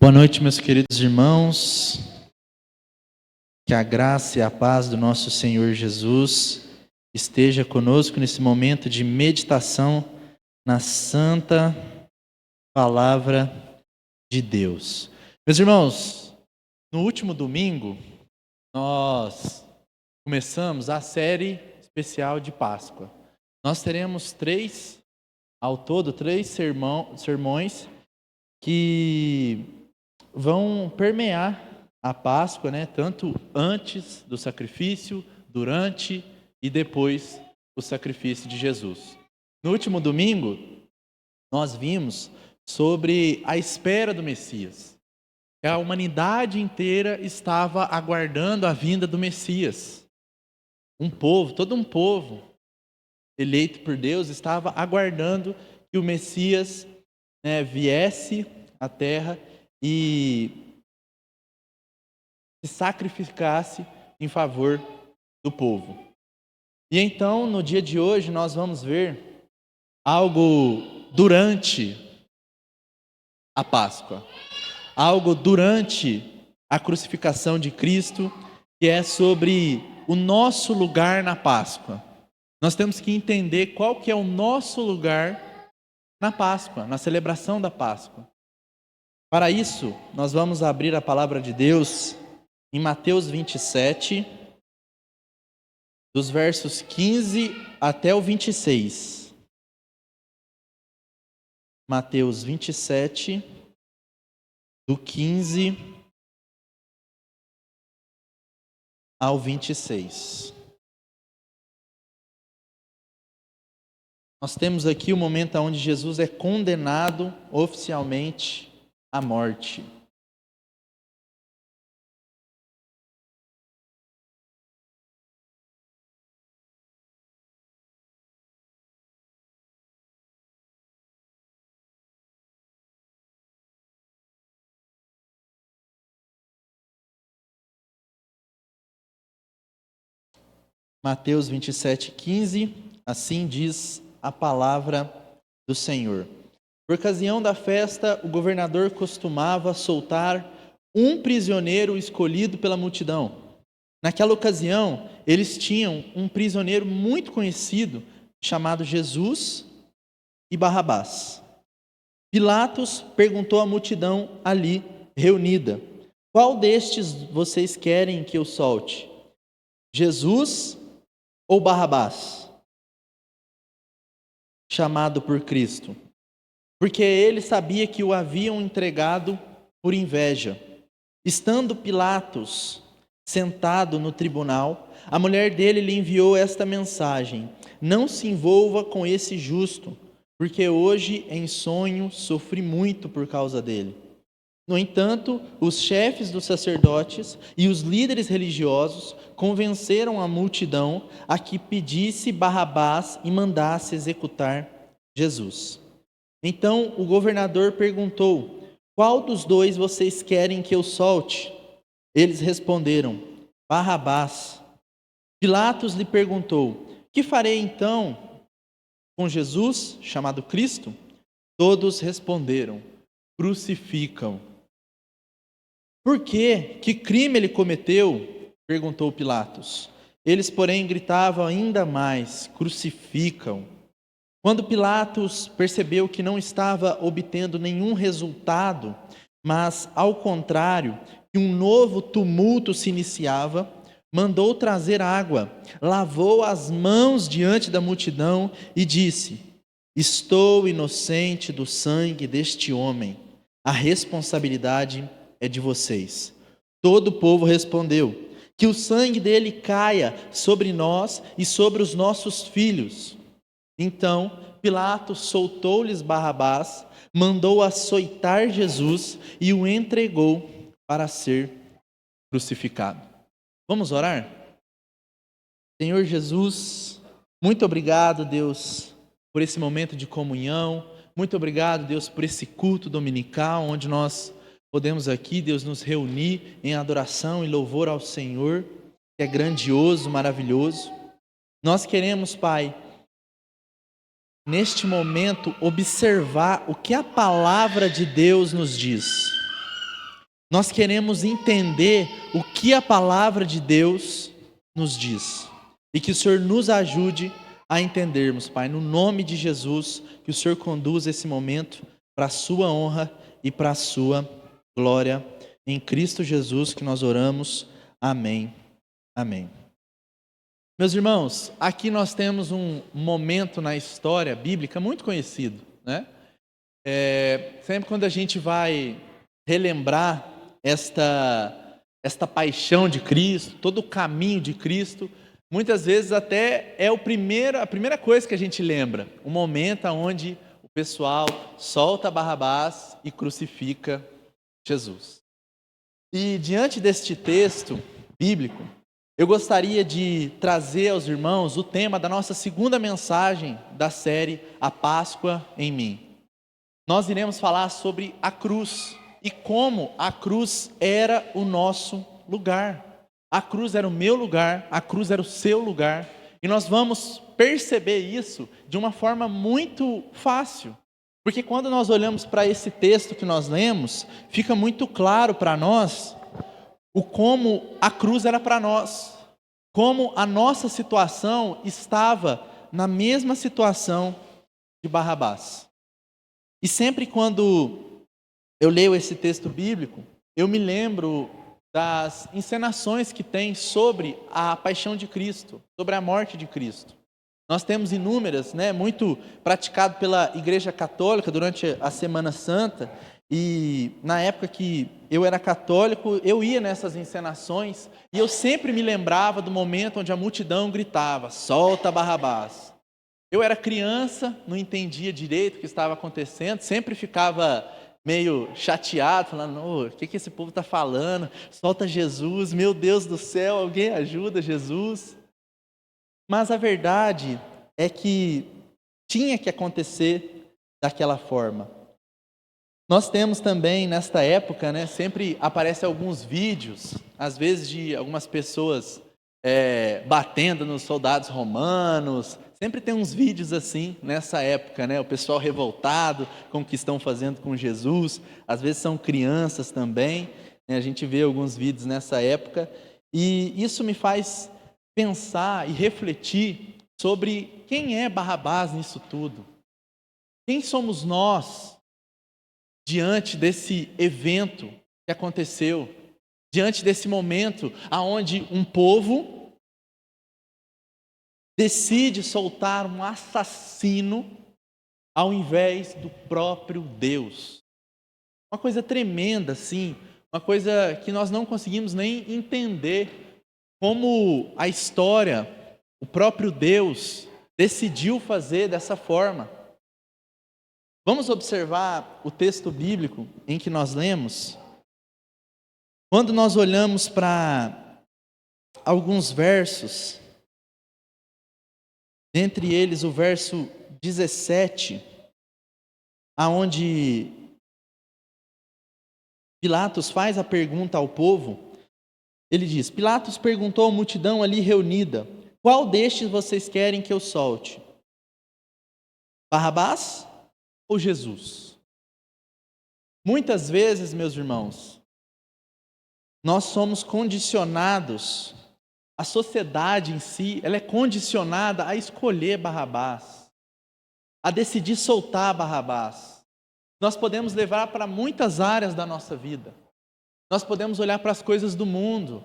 Boa noite, meus queridos irmãos. Que a graça e a paz do nosso Senhor Jesus esteja conosco nesse momento de meditação na santa palavra de Deus. Meus irmãos, no último domingo nós começamos a série especial de Páscoa. Nós teremos ao todo três sermões que vão permear a Páscoa, tanto antes do sacrifício, durante e depois o sacrifício de Jesus. No último domingo, nós vimos sobre a espera do Messias. A humanidade inteira estava aguardando a vinda do Messias. Todo um povo eleito por Deus estava aguardando que o Messias viesse à terra e se sacrificasse em favor do povo. E então, no dia de hoje, nós vamos ver algo durante a Páscoa, algo durante a crucificação de Cristo, que é sobre o nosso lugar na Páscoa. Nós temos que entender qual que é o nosso lugar na Páscoa, na celebração da Páscoa. Para isso, nós vamos abrir a palavra de Deus em Mateus 27, dos versos 15 até o 26. Mateus 27, do 15 ao 26. Nós temos aqui o momento onde Jesus é condenado oficialmente à morte. Mateus 27, 15, assim diz a palavra do Senhor. Por ocasião da festa, o governador costumava soltar um prisioneiro escolhido pela multidão. Naquela ocasião, eles tinham um prisioneiro muito conhecido, chamado Jesus e Barrabás. Pilatos perguntou à multidão ali reunida: qual destes vocês querem que eu solte? Jesus ou Barrabás, chamado por Cristo? Porque ele sabia que o haviam entregado por inveja. Estando Pilatos sentado no tribunal, a mulher dele lhe enviou esta mensagem: não se envolva com esse justo, porque hoje em sonho sofri muito por causa dele. No entanto, os chefes dos sacerdotes e os líderes religiosos convenceram a multidão a que pedisse Barrabás e mandasse executar Jesus. Então o governador perguntou: qual dos dois vocês querem que eu solte? Eles responderam: Barrabás. Pilatos lhe perguntou: que farei então com Jesus, chamado Cristo? Todos responderam: crucificam. Por quê? Que crime ele cometeu? Perguntou Pilatos. Eles, porém, gritavam ainda mais: crucificam. Quando Pilatos percebeu que não estava obtendo nenhum resultado, mas, ao contrário, que um novo tumulto se iniciava, mandou trazer água, lavou as mãos diante da multidão e disse: estou inocente do sangue deste homem, a responsabilidade é de vocês. Todo o povo respondeu: que o sangue dele caia sobre nós e sobre os nossos filhos. Então Pilatos soltou-lhes Barrabás, mandou açoitar Jesus e o entregou para ser crucificado. Vamos orar? Senhor Jesus, muito obrigado, Deus, por esse momento de comunhão. Muito obrigado, Deus, por esse culto dominical, onde nós podemos aqui, Deus, nos reunir em adoração e louvor ao Senhor, que é grandioso, maravilhoso. Nós queremos, Pai, neste momento, observar o que a palavra de Deus nos diz. Nós queremos entender o que a palavra de Deus nos diz. E que o Senhor nos ajude a entendermos, Pai, no nome de Jesus, que o Senhor conduza esse momento para a sua honra e para a sua glória. Em Cristo Jesus que nós oramos. Amém. Amém. Meus irmãos, aqui nós temos um momento na história bíblica muito conhecido, né? Sempre quando a gente vai relembrar esta paixão de Cristo, todo o caminho de Cristo, muitas vezes até é a primeira coisa que a gente lembra, o momento onde o pessoal solta Barrabás e crucifica Jesus. E diante deste texto bíblico, eu gostaria de trazer aos irmãos o tema da nossa segunda mensagem da série A Páscoa em Mim. Nós iremos falar sobre a cruz e como a cruz era o nosso lugar. A cruz era o meu lugar, a cruz era o seu lugar. E nós vamos perceber isso de uma forma muito fácil. Porque quando nós olhamos para esse texto que nós lemos, fica muito claro para nós o como a cruz era para nós, como a nossa situação estava na mesma situação de Barrabás. E sempre quando eu leio esse texto bíblico, eu me lembro das encenações que tem sobre a paixão de Cristo, sobre a morte de Cristo. Nós temos inúmeras, muito praticado pela Igreja Católica durante a Semana Santa. E na época que eu era católico, eu ia nessas encenações e eu sempre me lembrava do momento onde a multidão gritava: solta Barrabás. Eu era criança, não entendia direito o que estava acontecendo, sempre ficava meio chateado, falando: o que esse povo está falando? Solta Jesus, meu Deus do céu, alguém ajuda Jesus. Mas a verdade é que tinha que acontecer daquela forma. Nós temos também, nesta época, sempre aparecem alguns vídeos, às vezes de algumas pessoas batendo nos soldados romanos. Sempre tem uns vídeos assim, nessa época, o pessoal revoltado com o que estão fazendo com Jesus. Às vezes são crianças também, a gente vê alguns vídeos nessa época. E isso me faz pensar e refletir sobre quem é Barrabás nisso tudo. Quem somos nós diante desse evento que aconteceu, diante desse momento onde um povo decide soltar um assassino ao invés do próprio Deus. Uma coisa tremenda, assim, uma coisa que nós não conseguimos nem entender como a história, o próprio Deus decidiu fazer dessa forma. Vamos observar o texto bíblico em que nós lemos. Quando nós olhamos para alguns versos, entre eles o verso 17, aonde Pilatos faz a pergunta ao povo, ele diz: Pilatos perguntou à multidão ali reunida: qual destes vocês querem que eu solte? Barrabás ou Jesus? Muitas vezes, meus irmãos, nós somos condicionados, a sociedade em si, ela é condicionada a escolher Barrabás, a decidir soltar Barrabás. Nós podemos levar para muitas áreas da nossa vida. Nós podemos olhar para as coisas do mundo,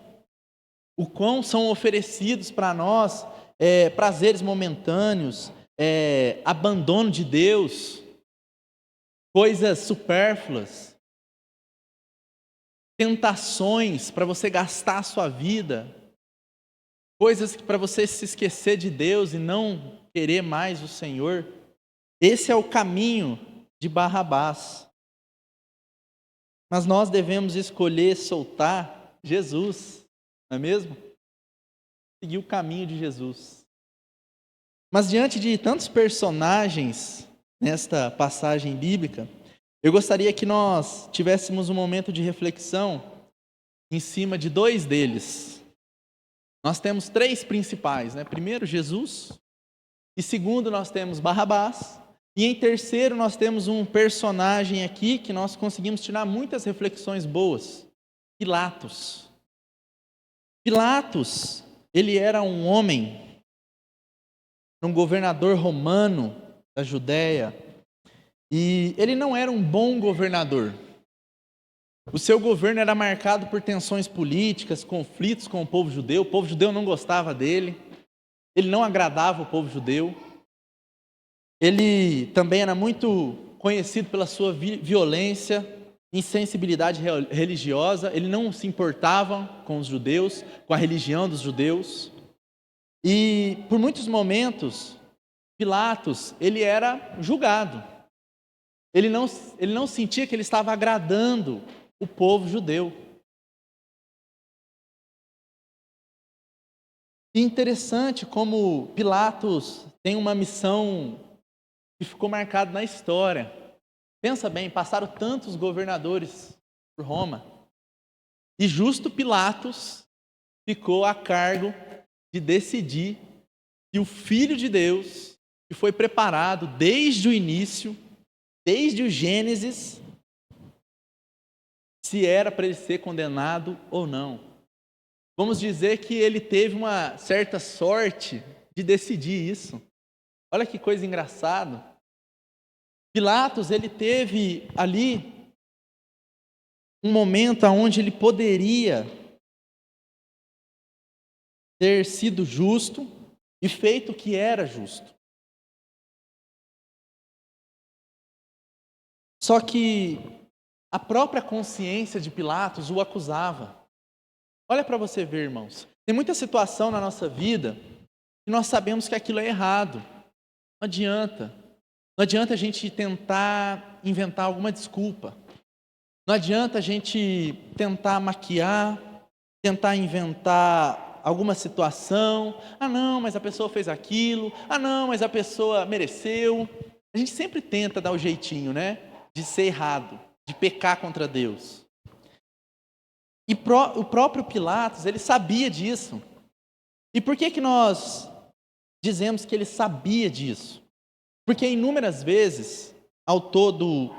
o quão são oferecidos para nós prazeres momentâneos, abandono de Deus, coisas supérfluas, tentações para você gastar a sua vida, coisas para você se esquecer de Deus e não querer mais o Senhor. Esse é o caminho de Barrabás. Mas nós devemos escolher soltar Jesus, não é mesmo? Seguir o caminho de Jesus. Mas diante de tantos personagens nesta passagem bíblica, eu gostaria que nós tivéssemos um momento de reflexão em cima de dois deles. Nós temos três principais, Primeiro, Jesus. E segundo, nós temos Barrabás. E em terceiro, nós temos um personagem aqui que nós conseguimos tirar muitas reflexões boas. Pilatos. Pilatos, ele era um homem, um governador romano da Judéia, e ele não era um bom governador. O seu governo era marcado por tensões políticas, conflitos com o povo judeu não gostava dele, ele não agradava o povo judeu. Ele também era muito conhecido pela sua violência, insensibilidade religiosa, ele não se importava com os judeus, com a religião dos judeus. E por muitos momentos, Pilatos, ele era julgado. Ele não sentia que ele estava agradando o povo judeu. E interessante como Pilatos tem uma missão que ficou marcada na história. Pensa bem, passaram tantos governadores por Roma, e justo Pilatos ficou a cargo de decidir que o Filho de Deus, que foi preparado desde o início, desde o Gênesis, se era para ele ser condenado ou não. Vamos dizer que ele teve uma certa sorte de decidir isso. Olha que coisa engraçada. Pilatos, ele teve ali um momento onde ele poderia ter sido justo e feito o que era justo. Só que a própria consciência de Pilatos o acusava. Olha para você ver, irmãos. Tem muita situação na nossa vida que nós sabemos que aquilo é errado. Não adianta. Não adianta a gente tentar inventar alguma desculpa. Não adianta a gente tentar maquiar, tentar inventar alguma situação. Ah, não, mas a pessoa fez aquilo. Ah, não, mas a pessoa mereceu. A gente sempre tenta dar o jeitinho, né? De ser errado, de pecar contra Deus. E o próprio Pilatos, ele sabia disso. E por que nós dizemos que ele sabia disso? Porque inúmeras vezes, ao todo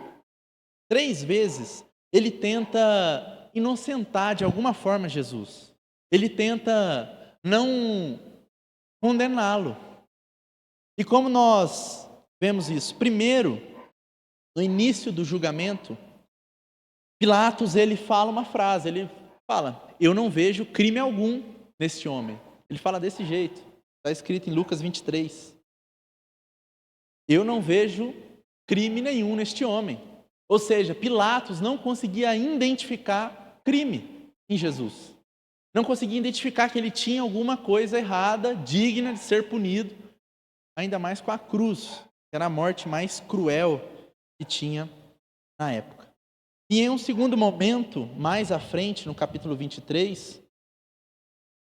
3 vezes, ele tenta inocentar de alguma forma Jesus. Ele tenta não condená-lo. E como nós vemos isso? Primeiro, no início do julgamento, Pilatos, ele fala uma frase, ele fala: eu não vejo crime algum neste homem. Ele fala desse jeito, está escrito em Lucas 23. Eu não vejo crime nenhum neste homem. Ou seja, Pilatos não conseguia identificar crime em Jesus. Não conseguia identificar que ele tinha alguma coisa errada, digna de ser punido, ainda mais com a cruz, que era a morte mais cruel que tinha na época. E em um segundo momento, mais à frente, no capítulo 23,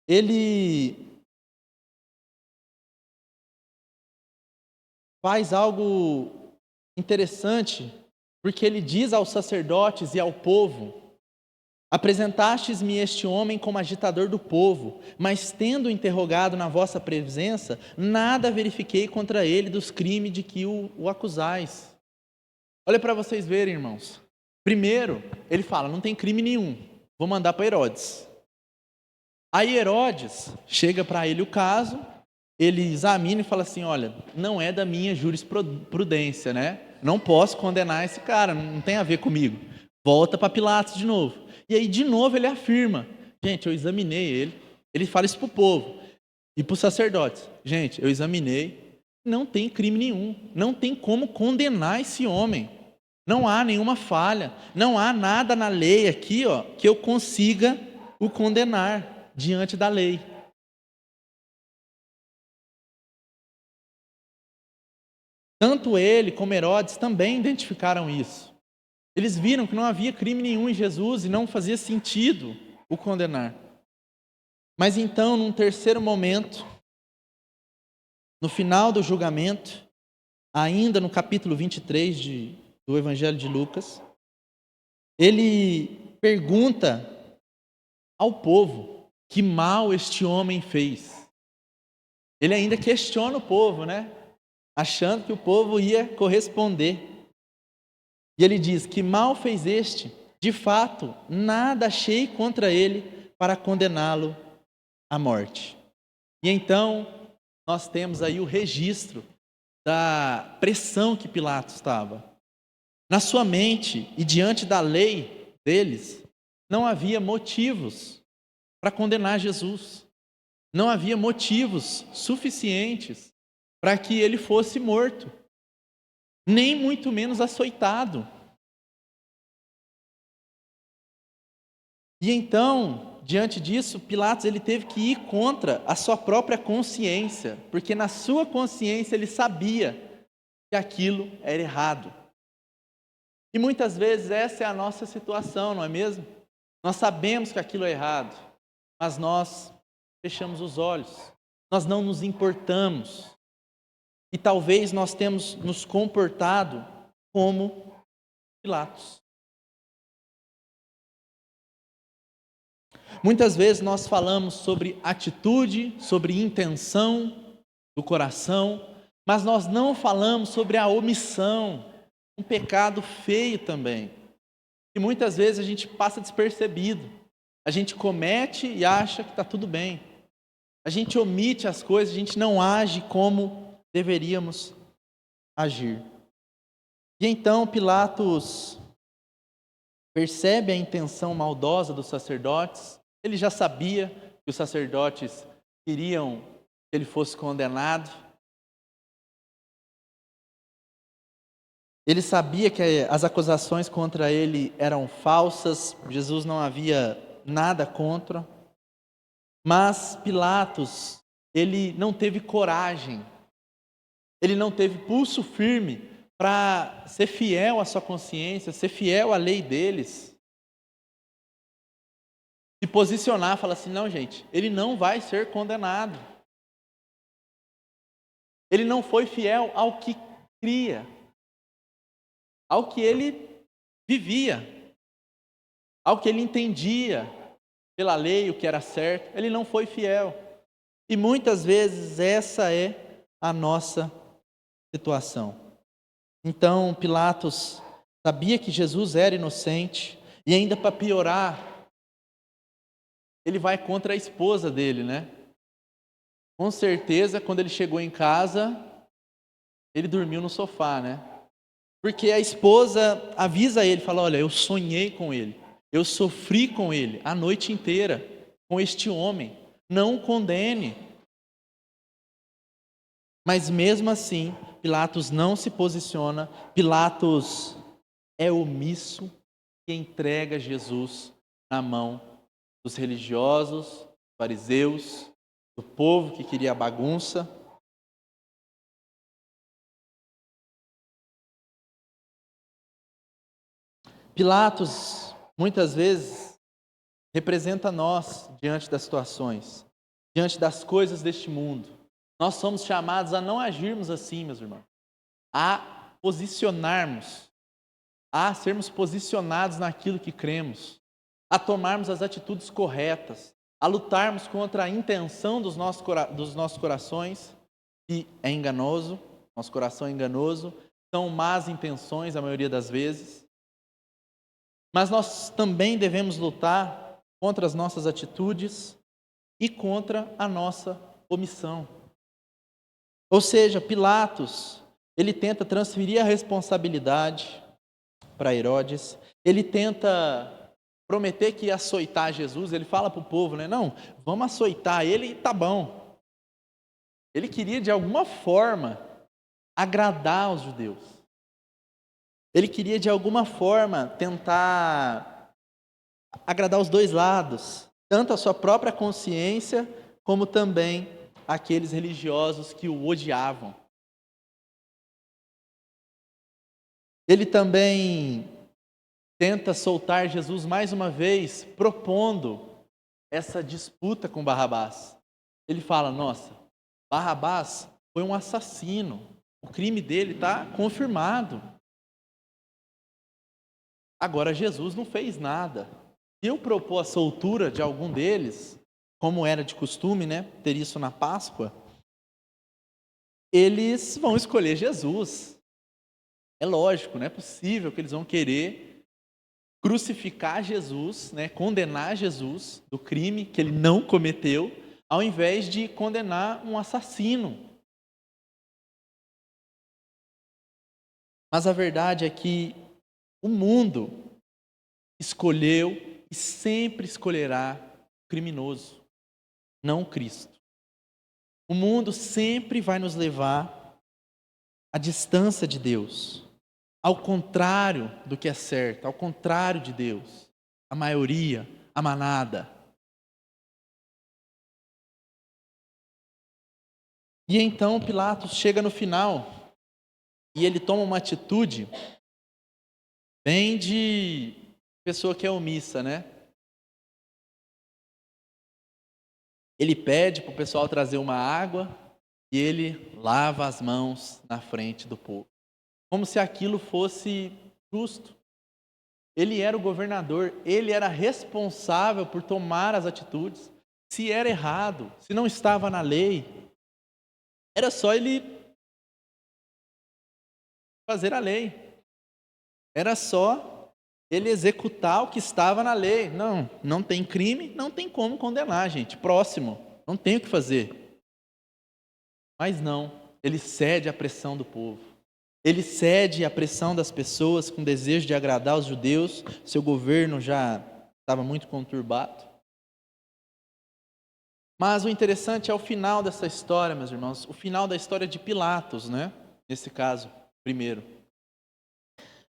ele faz algo interessante, porque ele diz aos sacerdotes e ao povo: apresentastes-me este homem como agitador do povo, mas tendo interrogado na vossa presença, nada verifiquei contra ele dos crimes de que o acusais. Olha para vocês verem, irmãos. Primeiro, ele fala: não tem crime nenhum, vou mandar para Herodes. Aí Herodes chega para ele o caso, ele examina e fala assim: olha, não é da minha jurisprudência, né? Não posso condenar esse cara, não tem a ver comigo. Volta para Pilatos de novo. E aí de novo ele afirma: gente, eu examinei ele. Ele fala isso para o povo e para os sacerdotes: gente, eu examinei, não tem crime nenhum, não tem como condenar esse homem. Não há nenhuma falha, não há nada na lei aqui, que eu consiga o condenar diante da lei. Tanto ele como Herodes também identificaram isso. Eles viram que não havia crime nenhum em Jesus e não fazia sentido o condenar. Mas então, num terceiro momento, no final do julgamento, ainda no capítulo 23 do Evangelho de Lucas, ele pergunta ao povo que mal este homem fez. Ele ainda questiona o povo, né? Achando que o povo ia corresponder. E ele diz: que mal fez este, De fato, nada achei contra ele para condená-lo à morte. E então, nós temos aí o registro da pressão que Pilatos estava. Na sua mente e diante da lei deles, não havia motivos para condenar Jesus. Não havia motivos suficientes para que ele fosse morto, nem muito menos açoitado. E então, diante disso, Pilatos ele teve que ir contra a sua própria consciência, porque na sua consciência ele sabia que aquilo era errado. E muitas vezes essa é a nossa situação, não é mesmo? Nós sabemos que aquilo é errado, mas nós fechamos os olhos, nós não nos importamos. E talvez nós temos nos comportado como Pilatos. Muitas vezes nós falamos sobre atitude, sobre intenção do coração, mas nós não falamos sobre a omissão, um pecado feio também. E muitas vezes a gente passa despercebido. A gente comete e acha que está tudo bem. A gente omite as coisas, a gente não age como deveríamos agir. E então Pilatos percebe a intenção maldosa dos sacerdotes. Ele já sabia que os sacerdotes queriam que ele fosse condenado. Ele sabia que as acusações contra ele eram falsas, Jesus não havia nada contra. Mas Pilatos, ele não teve coragem, ele não teve pulso firme para ser fiel à sua consciência, ser fiel à lei deles. Se posicionar, falar assim, não gente, ele não vai ser condenado. Ele não foi fiel ao que cria, ao que ele vivia, ao que ele entendia pela lei, o que era certo. Ele não foi fiel. E muitas vezes essa é a nossa situação. Então Pilatos sabia que Jesus era inocente e ainda para piorar, ele vai contra a esposa dele, né? Com certeza, quando ele chegou em casa, ele dormiu no sofá, né? Porque a esposa avisa ele, fala, olha, eu sonhei com ele, eu sofri com ele a noite inteira, com este homem, não o condene. Mas mesmo assim, Pilatos não se posiciona, Pilatos é omisso e entrega Jesus na mão dos religiosos, fariseus, do povo que queria a bagunça. Pilatos, muitas vezes, representa nós diante das situações, diante das coisas deste mundo. Nós somos chamados a não agirmos assim, meus irmãos, a posicionarmos, a sermos posicionados naquilo que cremos, a tomarmos as atitudes corretas, a lutarmos contra a intenção dos nossos corações, que é enganoso, nosso coração é enganoso, são más intenções a maioria das vezes. Mas nós também devemos lutar contra as nossas atitudes e contra a nossa omissão. Ou seja, Pilatos, ele tenta transferir a responsabilidade para Herodes, ele tenta prometer que ia açoitar Jesus, ele fala para o povo, né? Não, vamos açoitar ele e tá bom. Ele queria de alguma forma agradar os judeus. Ele queria de alguma forma tentar agradar os dois lados, tanto a sua própria consciência, como também aqueles religiosos que o odiavam. Ele também tenta soltar Jesus mais uma vez, propondo essa disputa com Barrabás. Ele fala, nossa, Barrabás foi um assassino, o crime dele está confirmado. Agora Jesus não fez nada. Se eu propor a soltura de algum deles, como era de costume, né, ter isso na Páscoa, eles vão escolher Jesus. É lógico, não é possível que eles vão querer crucificar Jesus, né, condenar Jesus do crime que ele não cometeu, ao invés de condenar um assassino. Mas a verdade é que o mundo escolheu e sempre escolherá o criminoso, não o Cristo. O mundo sempre vai nos levar à distância de Deus, ao contrário do que é certo, ao contrário de Deus, a maioria, a manada. E então Pilatos chega no final e ele toma uma atitude bem de pessoa que é omissa, né? Ele pede para o pessoal trazer uma água e ele lava as mãos na frente do povo, como se aquilo fosse justo. Ele era o governador, ele era responsável por tomar as atitudes. Se era errado, se não estava na lei, era só ele fazer a lei. Era só ele executar o que estava na lei. Não tem crime, não tem como condenar, gente. Próximo, não tem o que fazer. Mas não, ele cede à pressão do povo. Ele cede à pressão das pessoas com desejo de agradar os judeus. Seu governo já estava muito conturbado. Mas o interessante é o final dessa história, meus irmãos. O final da história de Pilatos, né? Nesse caso, primeiro.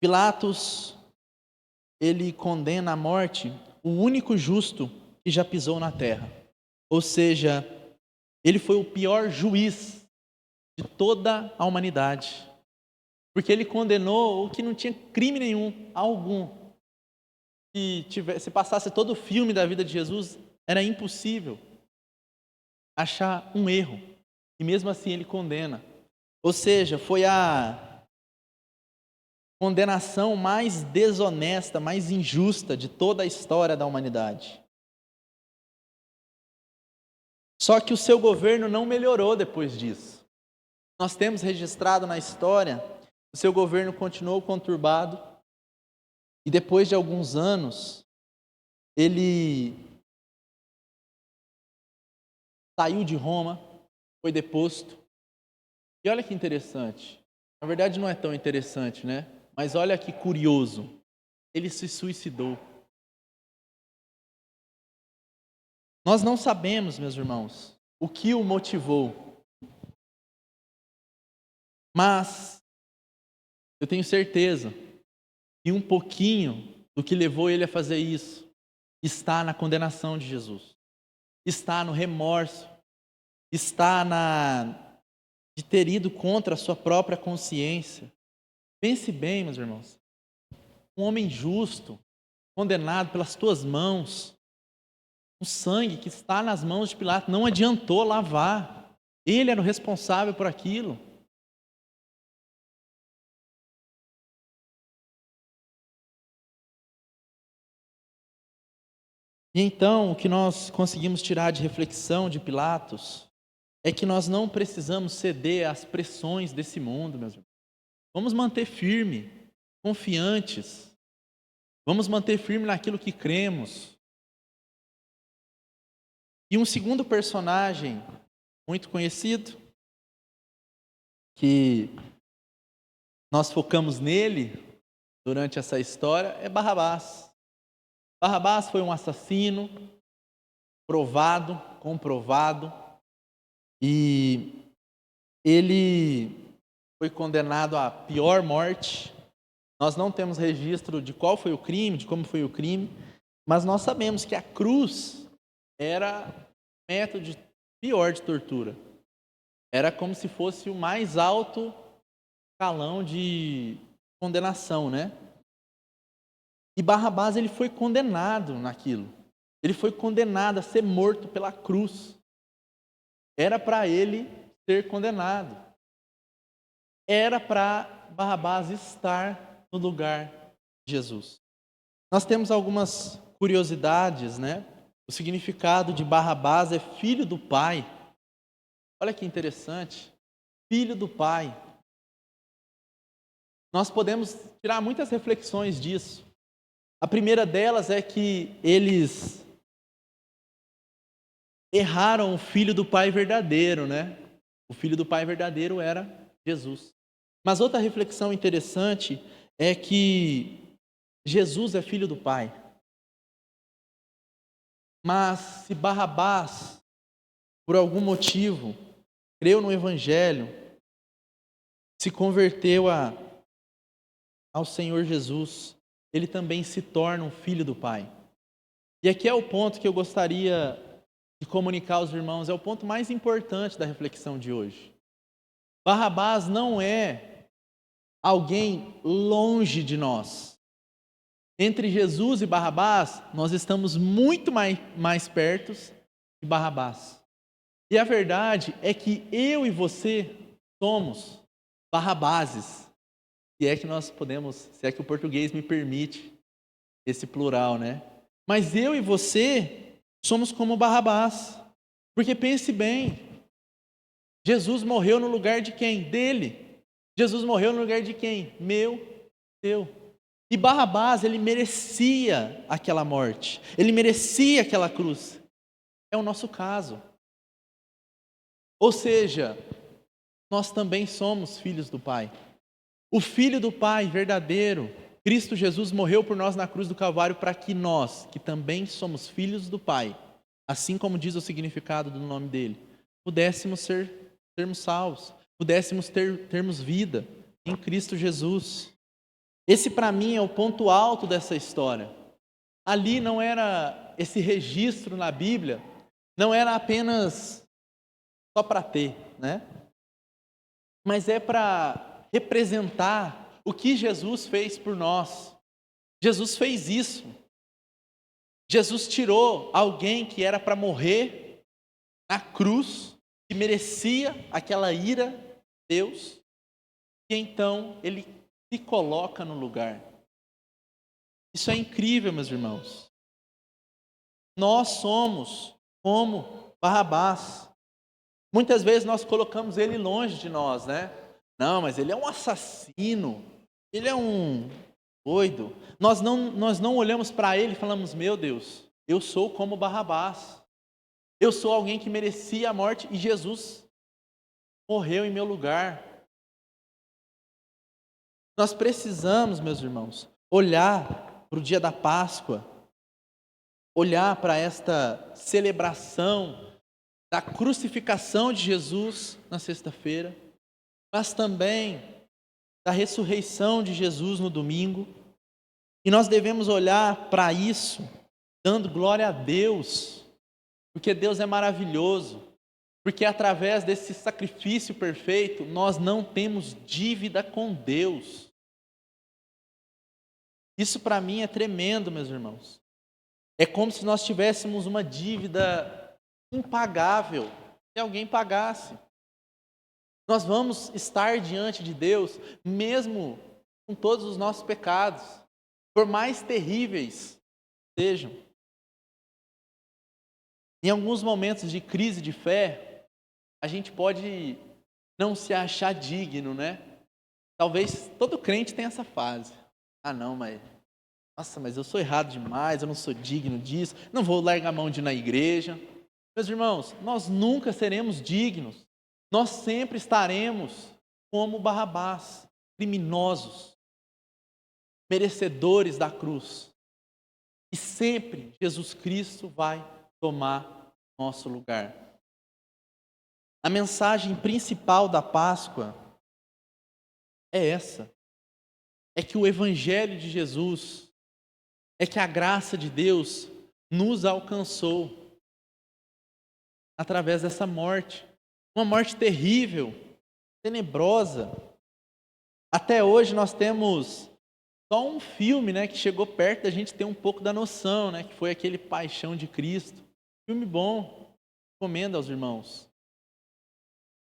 Pilatos, ele condena à morte o único justo que já pisou na terra. Ou seja, ele foi o pior juiz de toda a humanidade. Porque ele condenou o que não tinha crime nenhum, algum. Se passasse todo o filme da vida de Jesus, era impossível achar um erro. E mesmo assim ele condena. Ou seja, foi a condenação mais desonesta, mais injusta de toda a história da humanidade. Só que o seu governo não melhorou depois disso. Nós temos registrado na história, o seu governo continuou conturbado e depois de alguns anos, ele saiu de Roma, foi deposto. E olha que interessante. Na verdade não é tão interessante, né? Mas olha que curioso. Ele se suicidou. Nós não sabemos, meus irmãos, o que o motivou. Mas eu tenho certeza que um pouquinho do que levou ele a fazer isso está na condenação de Jesus. Está no remorso. Está de ter ido contra a sua própria consciência. Pense bem, meus irmãos. Um homem justo, condenado pelas tuas mãos, o sangue que está nas mãos de Pilatos não adiantou lavar. Ele era o responsável por aquilo. E então, o que nós conseguimos tirar de reflexão de Pilatos é que nós não precisamos ceder às pressões desse mundo, meus irmãos. Vamos manter firme, confiantes. Vamos manter firme naquilo que cremos. E um segundo personagem muito conhecido, que nós focamos nele durante essa história, é Barrabás. Barrabás foi um assassino, provado, comprovado, e ele foi condenado à pior morte. Nós não temos registro de qual foi o crime, de como foi o crime, mas nós sabemos que a cruz era o método pior de tortura. Era como se fosse o mais alto escalão de condenação, né? E Barrabás, ele foi condenado naquilo. Ele foi condenado a ser morto pela cruz. Era para ele ser condenado. Era para Barrabás estar no lugar de Jesus. Nós temos algumas curiosidades, né? O significado de Barrabás é filho do pai. Olha que interessante. Filho do pai. Nós podemos tirar muitas reflexões disso. A primeira delas é que eles erraram o filho do pai verdadeiro, né? O filho do pai verdadeiro era Jesus. Mas outra reflexão interessante é que Jesus é filho do pai. Mas se Barrabás, por algum motivo, creu no Evangelho, se converteu ao Senhor Jesus, ele também se torna um filho do pai. E aqui é o ponto que eu gostaria de comunicar aos irmãos, é o ponto mais importante da reflexão de hoje. Barrabás não é alguém longe de nós. Entre Jesus e Barrabás, nós estamos muito mais perto de Barrabás. E a verdade é que eu e você somos Barrabáses. Se é que nós podemos, se é que o português me permite esse plural, né? Mas eu e você somos como Barrabás. Porque pense bem, Jesus morreu no lugar de quem? Dele. Jesus morreu no lugar de quem? Meu, teu. E Barrabás, ele merecia aquela morte. Ele merecia aquela cruz. É o nosso caso. Ou seja, nós também somos filhos do Pai. O Filho do Pai verdadeiro, Cristo Jesus, morreu por nós na cruz do Calvário para que nós, que também somos filhos do Pai, assim como diz o significado do nome dele, pudéssemos sermos salvos, pudéssemos termos vida em Cristo Jesus. Esse para mim é o ponto alto dessa história. Ali não era esse registro na Bíblia, não era apenas só para ter, né? Mas é para representar o que Jesus fez por nós. Jesus fez isso. Jesus tirou alguém que era para morrer na cruz, que merecia aquela ira de Deus, e então ele se coloca no lugar. Isso é incrível, meus irmãos. Nós somos como Barrabás. Muitas vezes nós colocamos ele longe de nós, né? Não, mas ele é um assassino, ele é um doido. Nós não olhamos para ele e falamos, meu Deus, eu sou como Barrabás. Eu sou alguém que merecia a morte e Jesus morreu em meu lugar. Nós precisamos, meus irmãos, olhar para o dia da Páscoa, olhar para esta celebração da crucificação de Jesus na sexta-feira, mas também da ressurreição de Jesus no domingo. E nós devemos olhar para isso, dando glória a Deus, porque Deus é maravilhoso, porque através desse sacrifício perfeito, nós não temos dívida com Deus. Isso para mim é tremendo, meus irmãos. É como se nós tivéssemos uma dívida impagável, se alguém pagasse. Nós vamos estar diante de Deus, mesmo com todos os nossos pecados, por mais terríveis sejam. Em alguns momentos de crise de fé, a gente pode não se achar digno, né? Talvez todo crente tenha essa fase. Ah, não, mas eu sou errado demais, eu não sou digno disso, não vou largar a mão de ir na igreja. Meus irmãos, nós nunca seremos dignos. Nós sempre estaremos como Barrabás, criminosos, merecedores da cruz. E sempre Jesus Cristo vai tomar nosso lugar. A mensagem principal da Páscoa é essa. É que o Evangelho de Jesus, é que a graça de Deus nos alcançou através dessa morte. Uma morte terrível, tenebrosa. Até hoje nós temos só um filme, né, que chegou perto da gente ter um pouco da noção, né, que foi aquele Paixão de Cristo. Filme bom, recomendo aos irmãos.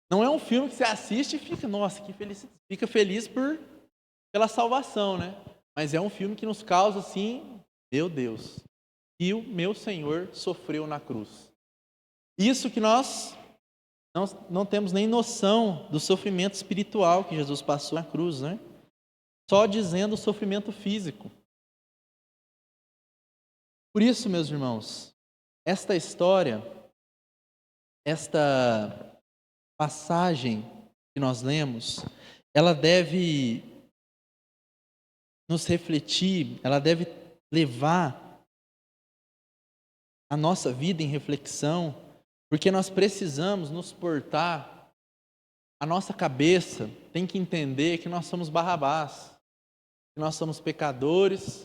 Não é um filme que você assiste e fica, nossa, que feliz, fica feliz pela salvação, né? Mas é um filme que nos causa assim, meu Deus, que o meu Senhor sofreu na cruz. Isso que nós não temos nem noção do sofrimento espiritual que Jesus passou na cruz, né? Só dizendo o sofrimento físico. Por isso, meus irmãos, esta história, esta passagem que nós lemos, ela deve nos refletir, ela deve levar a nossa vida em reflexão, porque nós precisamos nos portar, a nossa cabeça tem que entender que nós somos Barrabás, que nós somos pecadores,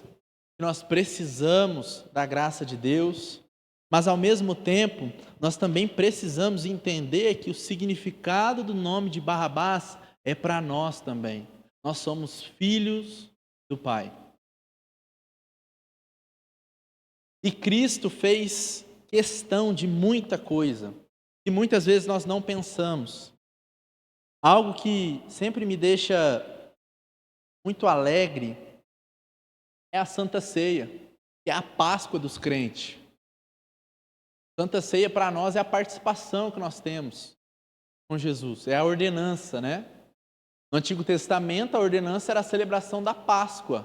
que nós precisamos da graça de Deus, mas ao mesmo tempo, nós também precisamos entender que o significado do nome de Barrabás é para nós também. Nós somos filhos do Pai. E Cristo fez questão de muita coisa, que muitas vezes nós não pensamos. Algo que sempre me deixa muito alegre é a Santa Ceia, que é a Páscoa dos crentes. Santa Ceia para nós é a participação que nós temos com Jesus, é a ordenança, né? No Antigo Testamento, a ordenança era a celebração da Páscoa.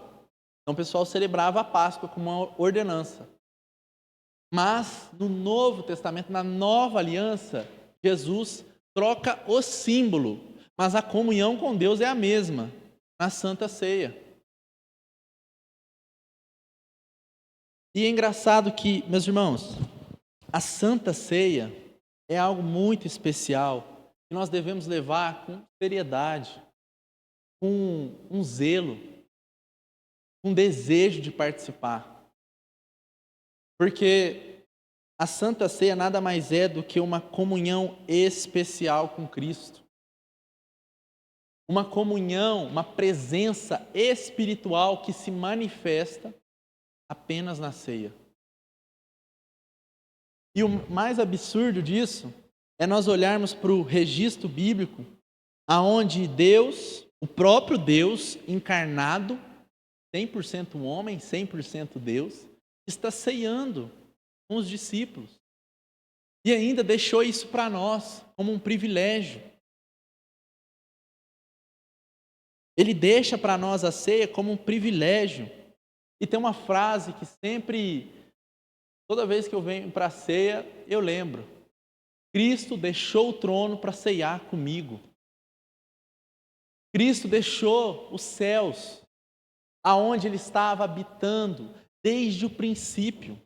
Então o pessoal celebrava a Páscoa como uma ordenança. Mas no Novo Testamento, na Nova Aliança, Jesus troca o símbolo, mas a comunhão com Deus é a mesma, na Santa Ceia. E é engraçado que, meus irmãos, a Santa Ceia é algo muito especial, que nós devemos levar com seriedade, com um zelo, com um desejo de participar. Porque a Santa Ceia nada mais é do que uma comunhão especial com Cristo. Uma comunhão, uma presença espiritual que se manifesta apenas na ceia. E o mais absurdo disso é nós olharmos para o registro bíblico, aonde Deus, o próprio Deus encarnado, 100% homem, 100% Deus, está ceando com os discípulos. E ainda deixou isso para nós como um privilégio. Ele deixa para nós a ceia como um privilégio. E tem uma frase que sempre, toda vez que eu venho para a ceia, eu lembro. Cristo deixou o trono para ceiar comigo. Cristo deixou os céus, aonde Ele estava habitando desde o princípio,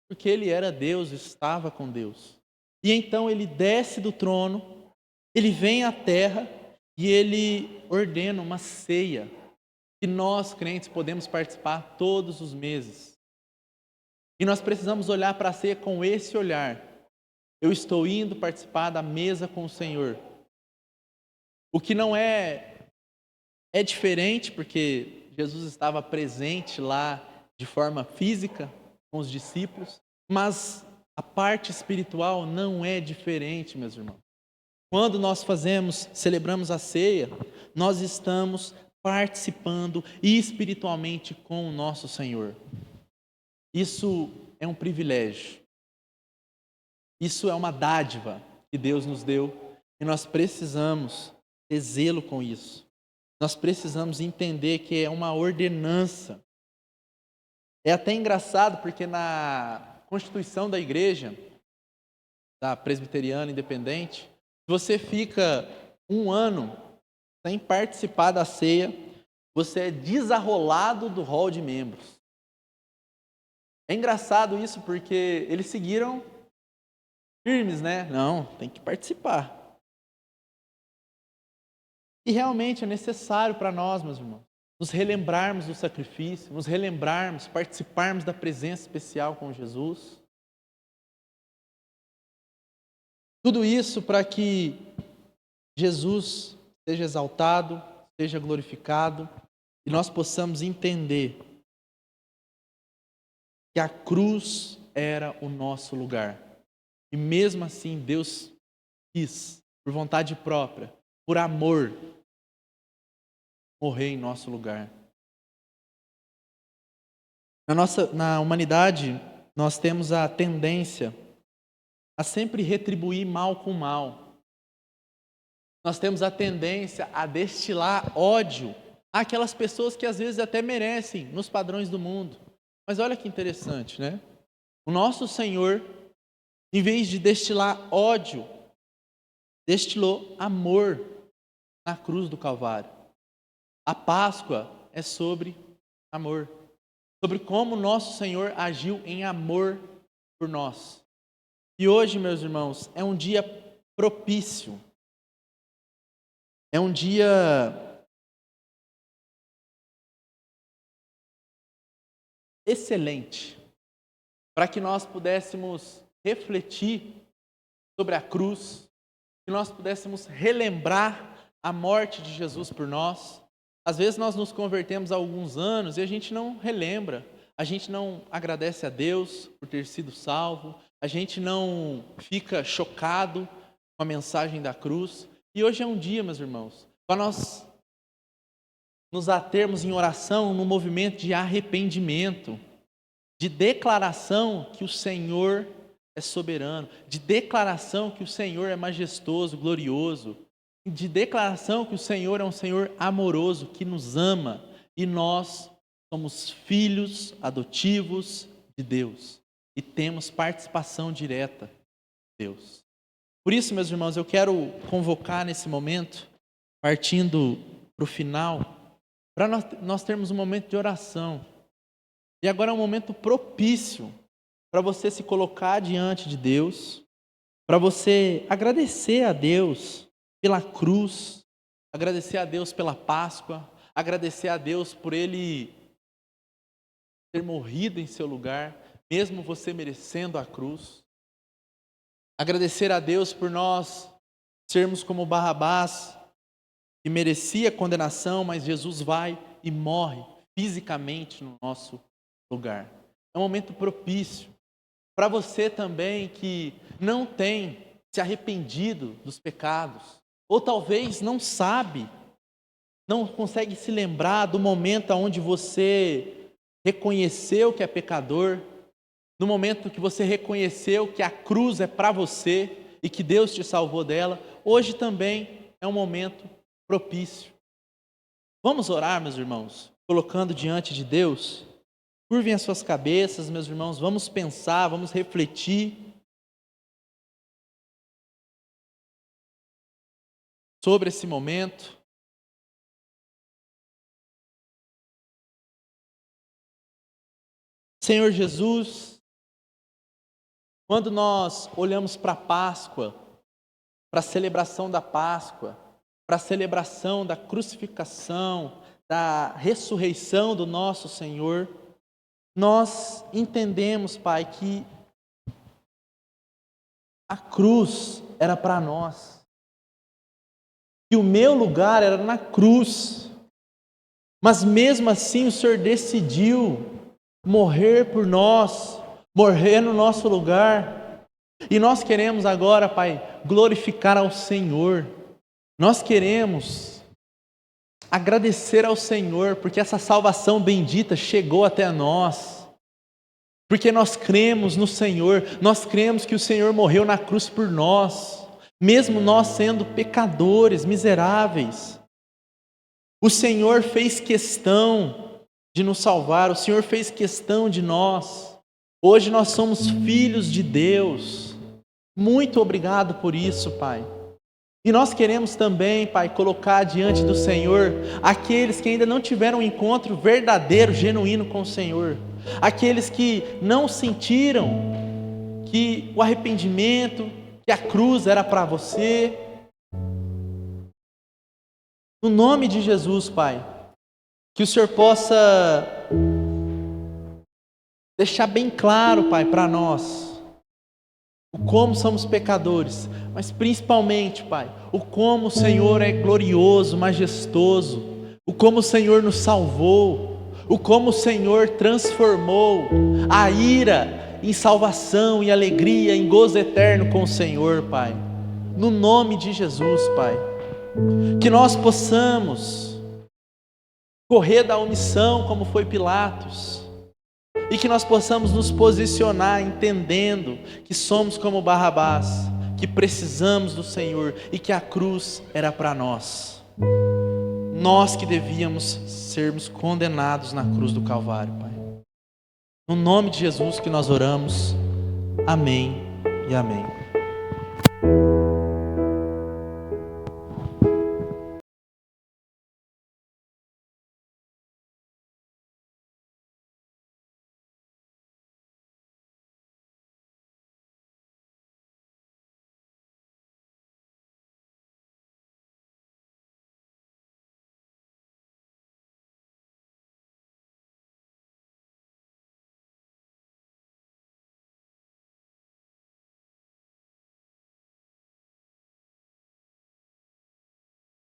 porque Ele era Deus, estava com Deus. E então Ele desce do trono, Ele vem à terra e Ele ordena uma ceia que nós, crentes, podemos participar todos os meses. E nós precisamos olhar para a ceia com esse olhar. Eu estou indo participar da mesa com o Senhor. O que não é diferente, porque Jesus estava presente lá de forma física com os discípulos, mas a parte espiritual não é diferente, meus irmãos. Quando nós celebramos a ceia, nós estamos participando espiritualmente com o nosso Senhor. Isso é um privilégio. Isso é uma dádiva que Deus nos deu e nós precisamos ter zelo com isso. Nós precisamos entender que é uma ordenança. É até engraçado porque na Constituição da Igreja, da Presbiteriana Independente, você fica um ano sem participar da ceia, você é desarrolado do rol de membros. É engraçado isso porque eles seguiram firmes, né? Não, tem que participar. E realmente é necessário para nós, meus irmãos, nos relembrarmos do sacrifício, nos relembrarmos, participarmos da presença especial com Jesus. Tudo isso para que Jesus seja exaltado, seja glorificado e nós possamos entender que a cruz era o nosso lugar. E mesmo assim Deus quis, por vontade própria, por amor, morrer em nosso lugar. Na humanidade, nós temos a tendência a sempre retribuir mal com mal. Nós temos a tendência a destilar ódio àquelas pessoas que às vezes até merecem nos padrões do mundo. Mas olha que interessante, né? O nosso Senhor, em vez de destilar ódio, destilou amor na cruz do Calvário. A Páscoa é sobre amor, sobre como nosso Senhor agiu em amor por nós. E hoje, meus irmãos, é um dia propício, é um dia excelente para que nós pudéssemos refletir sobre a cruz, que nós pudéssemos relembrar a morte de Jesus por nós. Às vezes nós nos convertemos há alguns anos e a gente não relembra, a gente não agradece a Deus por ter sido salvo, a gente não fica chocado com a mensagem da cruz. E hoje é um dia, meus irmãos, para nós nos atermos em oração no movimento de arrependimento, de declaração que o Senhor é soberano, de declaração que o Senhor é majestoso, glorioso, de declaração que o Senhor é um Senhor amoroso, que nos ama, e nós somos filhos adotivos de Deus e temos participação direta de Deus. Por isso, meus irmãos, eu quero convocar nesse momento, partindo para o final, para nós termos um momento de oração. E agora é um momento propício para você se colocar diante de Deus, para você agradecer a Deus pela cruz, agradecer a Deus pela Páscoa, agradecer a Deus por Ele ter morrido em seu lugar, mesmo você merecendo a cruz. Agradecer a Deus por nós sermos como Barrabás, que merecia condenação, mas Jesus vai e morre fisicamente no nosso lugar. É um momento propício para você também que não tem se arrependido dos pecados, ou talvez não sabe, não consegue se lembrar do momento onde você reconheceu que é pecador, no momento que você reconheceu que a cruz é para você e que Deus te salvou dela. Hoje também é um momento propício. Vamos orar, meus irmãos, colocando diante de Deus. Curvem as suas cabeças, meus irmãos, vamos pensar, vamos refletir sobre esse momento. Senhor Jesus, quando nós olhamos para a Páscoa, para a celebração da Páscoa, para a celebração da crucificação, da ressurreição do nosso Senhor, nós entendemos, Pai, que a cruz era para nós, que o meu lugar era na cruz, mas mesmo assim o Senhor decidiu morrer por nós, morrer no nosso lugar, e nós queremos agora, Pai, glorificar ao Senhor, nós queremos agradecer ao Senhor, porque essa salvação bendita chegou até nós, porque nós cremos no Senhor, nós cremos que o Senhor morreu na cruz por nós, mesmo nós sendo pecadores, miseráveis. O Senhor fez questão de nos salvar, o Senhor fez questão de nós. Hoje nós somos filhos de Deus. Muito obrigado por isso, Pai. E nós queremos também, Pai, colocar diante do Senhor aqueles que ainda não tiveram um encontro verdadeiro, genuíno com o Senhor. Aqueles que não sentiram que o arrependimento, que a cruz era para você. No nome de Jesus, Pai, que o Senhor possa deixar bem claro, Pai, para nós o como somos pecadores, mas principalmente, Pai, o como o Senhor é glorioso, majestoso, o como o Senhor nos salvou, o como o Senhor transformou a ira em salvação, em alegria, em gozo eterno com o Senhor, Pai. No nome de Jesus, Pai, que nós possamos correr da omissão como foi Pilatos, e que nós possamos nos posicionar entendendo que somos como Barrabás, que precisamos do Senhor e que a cruz era para nós. Nós que devíamos sermos condenados na cruz do Calvário, Pai. No nome de Jesus que nós oramos. Amém e amém.